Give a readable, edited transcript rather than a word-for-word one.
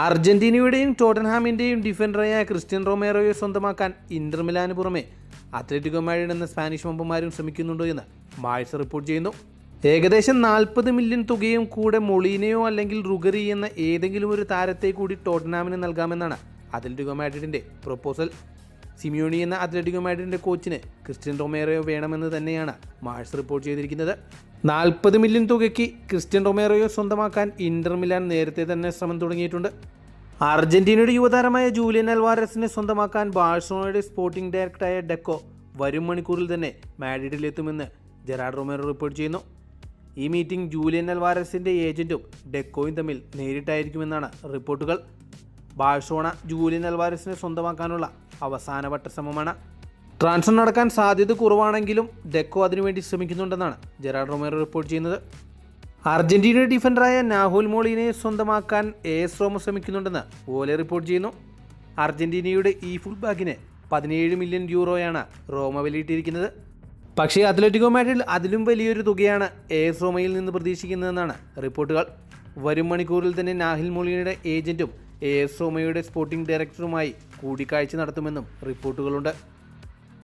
അർജന്റീനയുടെയും ടോട്ടൻഹാമിൻ്റെയും ഡിഫൻഡറായ Christian റൊമേറോയെ സ്വന്തമാക്കാൻ Inter മിലാന് പുറമെ Atletico Madrid എന്ന സ്പാനിഷ് വമ്പന്മാരും ശ്രമിക്കുന്നുണ്ടോ എന്ന് മാഴ്സ റിപ്പോർട്ട് ചെയ്യുന്നു. ഏകദേശം 40 മില്യൺ തുകയും കൂടെ മൊളീനയോ അല്ലെങ്കിൽ റുഗറി എന്ന ഏതെങ്കിലും ഒരു താരത്തെ കൂടി ടോട്ടൻഹാമിന് നൽകാമെന്നാണ് അത്ലറ്റിക്കോ മാഡ്രിഡിൻ്റെ പ്രൊപ്പോസൽ. സിമിയോണി എന്ന അത്ലറ്റിക്കോ മാഡ്രിഡിൻ്റെ കോച്ചിന് ക്രിസ്ത്യൻ റൊമേറോയോ വേണമെന്ന് തന്നെയാണ് മാഴ്സ റിപ്പോർട്ട് ചെയ്തിരിക്കുന്നത്. 40 മില്യൺ തുകയ്ക്ക് ക്രിസ്ത്യൻ റൊമേറോയെ സ്വന്തമാക്കാൻ ഇന്റർ മിലാൻ നേരത്തെ തന്നെ ശ്രമം തുടങ്ങിയിട്ടുണ്ട്. അർജന്റീനയുടെ യുവതാരമായ ജൂലിയൻ അൽവാരസിനെ സ്വന്തമാക്കാൻ ബാഴ്സലോണയുടെ സ്പോർട്ടിംഗ് ഡയറക്ടറായ ഡെക്കോ വരും മണിക്കൂറിൽ തന്നെ മാഡ്രിഡിലെത്തുമെന്ന് ജെറാർഡ് റൊമേറോ റിപ്പോർട്ട് ചെയ്യുന്നു. ഈ മീറ്റിംഗ് ജൂലിയൻ അൽവാരസിൻ്റെ ഏജന്റും ഡെക്കോയും തമ്മിൽ നേരിട്ടായിരിക്കുമെന്നാണ് റിപ്പോർട്ടുകൾ. ബാഴ്സലോണ ജൂലിയൻ അൽവാരസിനെ സ്വന്തമാക്കാനുള്ള അവസാനവട്ട ശ്രമമാണ്. ട്രാൻസ്ഫർ നടക്കാൻ സാധ്യത കുറവാണെങ്കിലും ഡെക്കോ അതിനുവേണ്ടി ശ്രമിക്കുന്നുണ്ടെന്നാണ് ജെറാർഡ് റൊമേറോ റിപ്പോർട്ട് ചെയ്യുന്നത്. അർജന്റീനയുടെ ഡിഫൻഡറായ നാഹുൽ മൊളീനയെ സ്വന്തമാക്കാൻ AS റോമ ശ്രമിക്കുന്നുണ്ടെന്ന് ഓലെ റിപ്പോർട്ട് ചെയ്യുന്നു. അർജന്റീനയുടെ ഈ ഫുൾ ബാക്കിന് 17 മില്യൺ യൂറോയാണ് റോമ വിലയിട്ടിരിക്കുന്നത്. പക്ഷേ അത്ലറ്റിക്കോ മാഡ്രിഡ് അതിലും വലിയൊരു തുകയാണ് AS റോമയിൽ നിന്ന് പ്രതീക്ഷിക്കുന്നതെന്നാണ് റിപ്പോർട്ടുകൾ. വരും മണിക്കൂറിൽ തന്നെ നാഹിൽ മൊളീനയുടെ ഏജന്റും AS റോമയുടെ സ്പോർട്ടിംഗ് ഡയറക്ടറുമായി കൂടിക്കാഴ്ച നടത്തുമെന്നും റിപ്പോർട്ടുകളുണ്ട്.